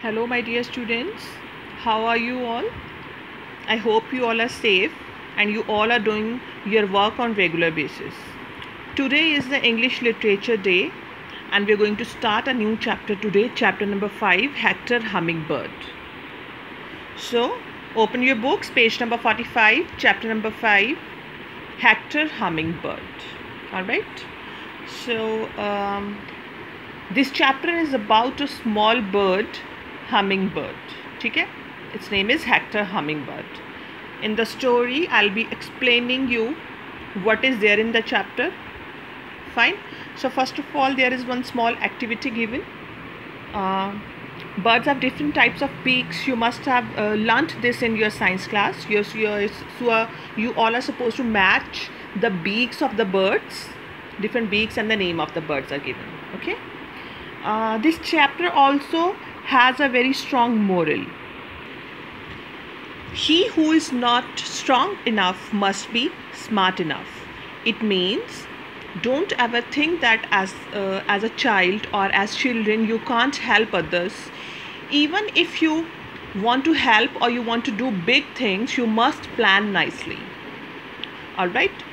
Hello, my dear students. How are you all? I hope you all are safe and you all are doing your work on regular basis. Today is the English Literature Day and we're going to start a new chapter today, chapter number 5, Hector Hummingbird. So, open your books, page number 45, chapter number 5, Hector Hummingbird. Alright? So, this chapter is about a small bird, hummingbird. Okay? Its name is Hector Hummingbird. In the story, I'll be explaining you what is there in the chapter. Fine. So first of all, there is one small activity given. Birds have different types of beaks. You must have learnt this in your science class. You all are supposed to match the beaks of the birds. Different beaks and the name of the birds are given. Okay. This chapter also has a very strong moral. He who is not strong enough must be smart enough. It means don't ever think that as a child or as children you can't help others. Even if you want to help or you want to do big things, you must plan nicely. Alright?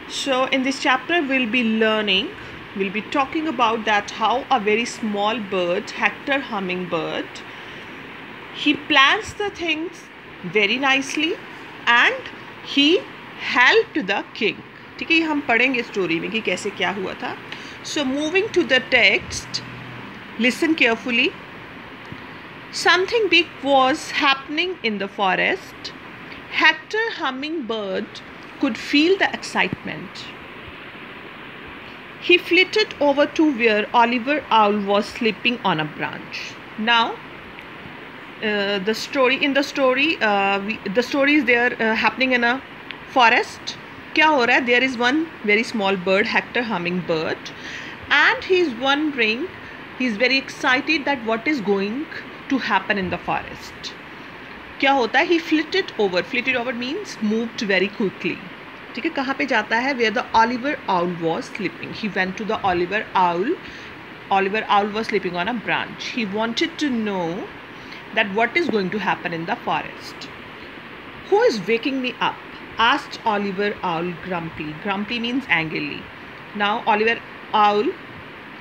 So in this chapter we'll be talking about that how a very small bird, Hector Hummingbird, he plans the things very nicely and he helped the king. ठीक है, ये हम पढ़ेंगे story में कि कैसे क्या हुआ था. So moving to the text, listen carefully. Something big was happening in the forest. Hector Hummingbird could feel the excitement. He flitted over to where Oliver Owl was sleeping on a branch. Now, the story is there happening in a forest. क्या हो रहा है? There is one very small bird, Hector Hummingbird, and he is wondering, he is very excited that what is going to happen in the forest. क्या होता है? He flitted over means moved very quickly. ठीक है, कहाँ पे जाता है? Where the Oliver Owl was sleeping. He went to the Oliver Owl. Oliver Owl was sleeping on a branch. He wanted to know that what is going to happen in the forest. Who is waking me up? Asked Oliver Owl grumpily. Grumpily means angrily. Now Oliver Owl,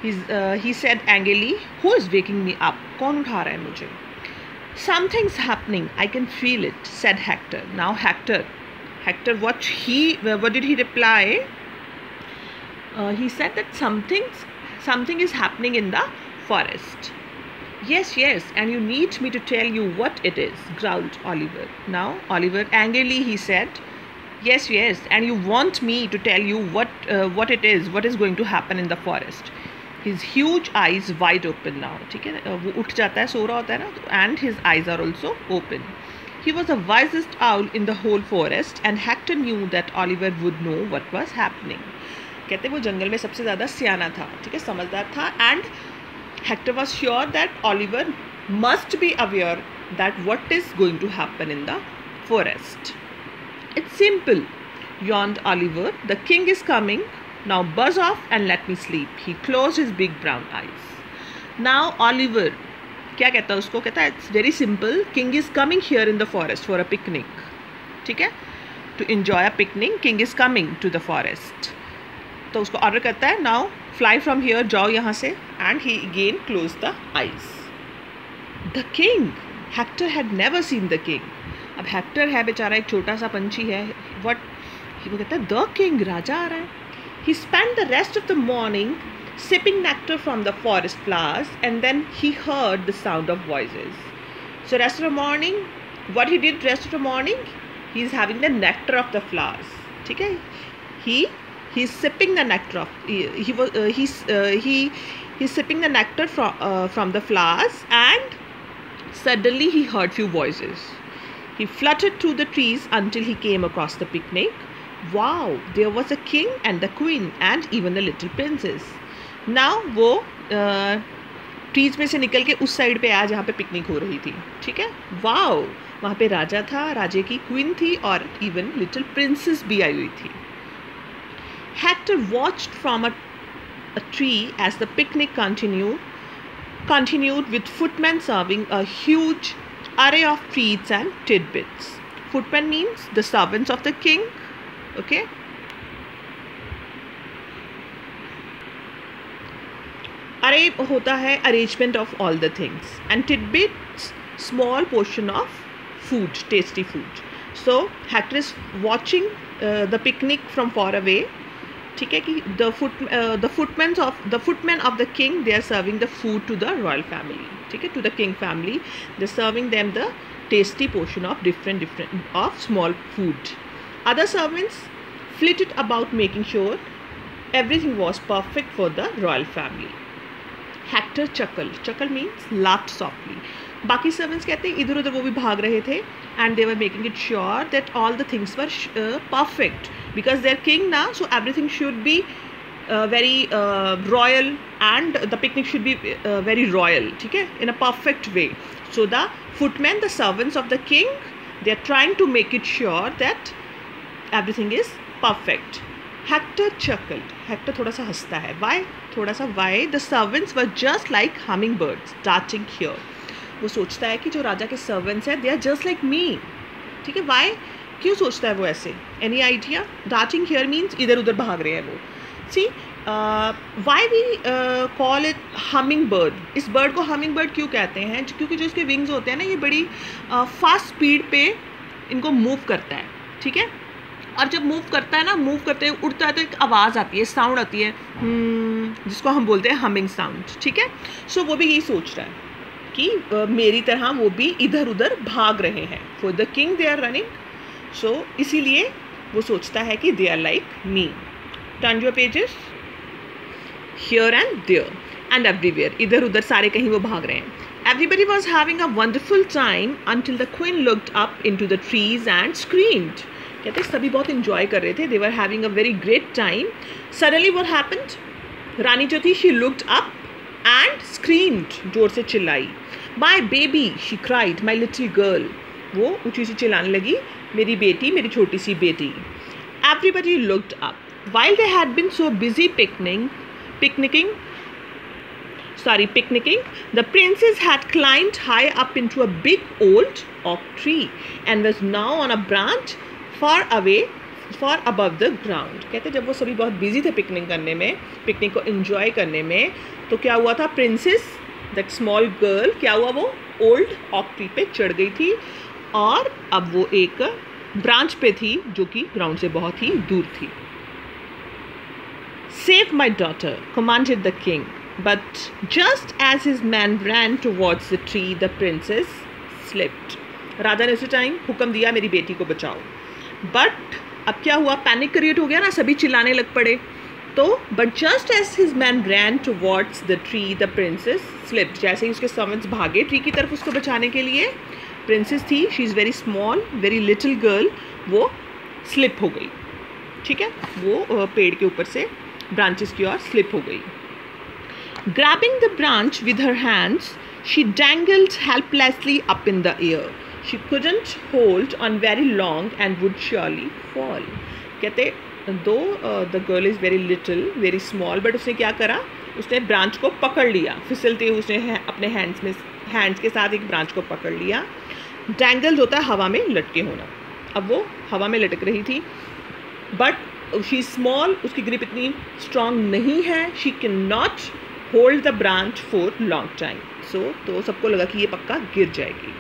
he said angrily, who is waking me up? कौन उठा रहा है मुझे? Something's happening. I can feel it, said Hector. Now Hector, what did he reply? He said that something is happening in the forest. Yes, and you need me to tell you what it is, growled Oliver. Now Oliver angrily he said, yes, and you want me to tell you what it is, what is going to happen in the forest. His huge eyes wide open now. ठीक है, वो उठ जाता है, सो रहा होता है ना, and his eyes are also open. He was the wisest owl in the whole forest and Hector knew that Oliver would know what was happening. कहते वो जंगल में सबसे ज़्यादा सियाना था, ठीक है, समझदार था, and Hector was sure that Oliver must be aware that what is going to happen in the forest. It's simple, yawned Oliver. The king is coming. Now buzz off and let me sleep. He closed his big brown eyes. Now Oliver, क्या कहता है उसको? कहता है it's very simple. King is coming here in the forest for a picnic. ठीक है? To enjoy a picnic, king is coming to the forest. तो उसको ऑर्डर करता है now fly from here, जाओ यहाँ से, and he again closed the eyes. The king. Hector had never seen the king. अब हेक्टर है बेचारा, एक छोटा सा पंछी है. What? वो कहता है the king, राजा आ रहा है. He spent the rest of the morning sipping nectar from the forest flowers and then he heard the sound of voices. So rest of the morning, what he did rest of the morning? He is having the nectar of the flowers. ठीक है? He's sipping the nectar of he's sipping the nectar from the flowers and suddenly he heard few voices. He fluttered through the trees until he came across the picnic. Wow, there was a king and the queen and even the little princess. Now वो trees में से निकल के उस side पे आया जहाँ पे पिकनिक हो रही थी. ठीक है, वाओ, वहाँ पे राजा था, राजे की क्वीन थी और इवन लिटिल प्रिंसेस भी आई हुई थी. Hector watched from a tree as the picnic continued. continued with footmen serving a huge array of treats and tidbits. Footmen means the servants of the king. Okay. Array होता है arrangement of all the things, and tidbits small portion of food, tasty food. So Hector is watching the picnic from far away. ठीक है कि the footmen of the king, they are serving the food to the royal family. ठीक है, to the king family, they are serving them the tasty portion of different of small food. Other servants flitted about making sure everything was perfect for the royal family. Hector chuckled. Chuckle means laughed softly. बाकी servants कहते हैं इधर उधर वो भी भाग रहे थे, and they were making it sure that all the things were perfect because they are king ना, so everything should be very royal, and the picnic should be very royal, ठीक है, in a perfect way. So the footmen, the servants of the king, they are trying to make it sure that everything is perfect. Hector chuckled. Hector थोड़ा सा हंसता है. Why? थोड़ा सा why? The servants were just like hummingbirds darting here. वो सोचता है कि जो राजा के servants हैं, they are just like me. ठीक है? Why? क्यों सोचता है वो ऐसे? Any idea? Darting here means इधर उधर भाग रहे हैं वो. See, why we call it hummingbird? इस bird को hummingbird क्यों कहते हैं? क्योंकि जो इसके wings होते हैं ना, ये बड़ी fast speed पे इनको move करता है, ठीक है? और जब मूव करता है ना, मूव करते हुए उड़ता है तो एक आवाज़ आती है, साउंड आती है, जिसको हम बोलते हैं हमिंग साउंड, ठीक है? सो वो भी यही सोच रहा है कि मेरी तरह वो भी इधर उधर भाग रहे हैं. For the king they are running, so इसीलिए वो सोचता है कि they are like me. Turn your pages. Here and there and everywhere, इधर उधर सारे कहीं वो भाग रहे हैं. Everybody was having a wonderful time until the queen looked up into the trees and screamed. कहते सभी बहुत इंजॉय कर रहे थे. They were having a very great time. Suddenly what happened? रानी जो थी, she looked up and screamed, जोर से चिल्लाई. My baby, she cried, my little girl, वो ऊँची सी चिल्लाने लगी, मेरी बेटी, मेरी छोटी सी बेटी. Everybody looked up. While they had been so busy picnicking, the princess had climbed high up into a big old oak tree and was now on a branch far above the ground. कहते जब वो सभी बहुत busy थे picnic करने में, picnic को enjoy करने में, तो क्या हुआ था? प्रिंसेस, दैट स्मॉल गर्ल, क्या हुआ? वो ओल्ड ऑक ट्री पे चढ़ गई थी और अब वो एक ब्रांच पे थी जो कि ग्राउंड से बहुत ही दूर थी. Save my daughter, commanded the king. But just as his men ran towards the tree, the princess slipped. राजा ने उसी टाइम हुक्म दिया, मेरी बेटी को बचाओ. बट अब क्या हुआ? पैनिक क्रिएट हो गया ना, सभी चिल्लाने लग पड़े. तो but just as his man ran towards the tree, the princess slipped. जैसे ही उसके सर्वेंट्स भागे ट्री की तरफ उसको बचाने के लिए, प्रिंसेस थी, she is very small, very little girl, वो स्लिप हो गई. ठीक है, वो पेड़ के ऊपर से ब्रांचेस की ओर स्लिप हो गई. Grabbing the branch with her hands, she dangled helplessly up in the air. She couldn't hold on very long and would surely fall. कहते though the girl is very little, very small, but उसने क्या करा? उसने branch को पकड़ लिया. फिसलते हुए उसने अपने हैंड्स के साथ एक ब्रांच को पकड़ लिया. Dangled होता है हवा में लटके होना. अब वो हवा में लटक रही थी, बट शी स्मॉल, उसकी ग्रिप इतनी स्ट्रॉन्ग नहीं है. She can not hold the branch for long time. So तो सबको लगा कि ये पक्का गिर जाएगी.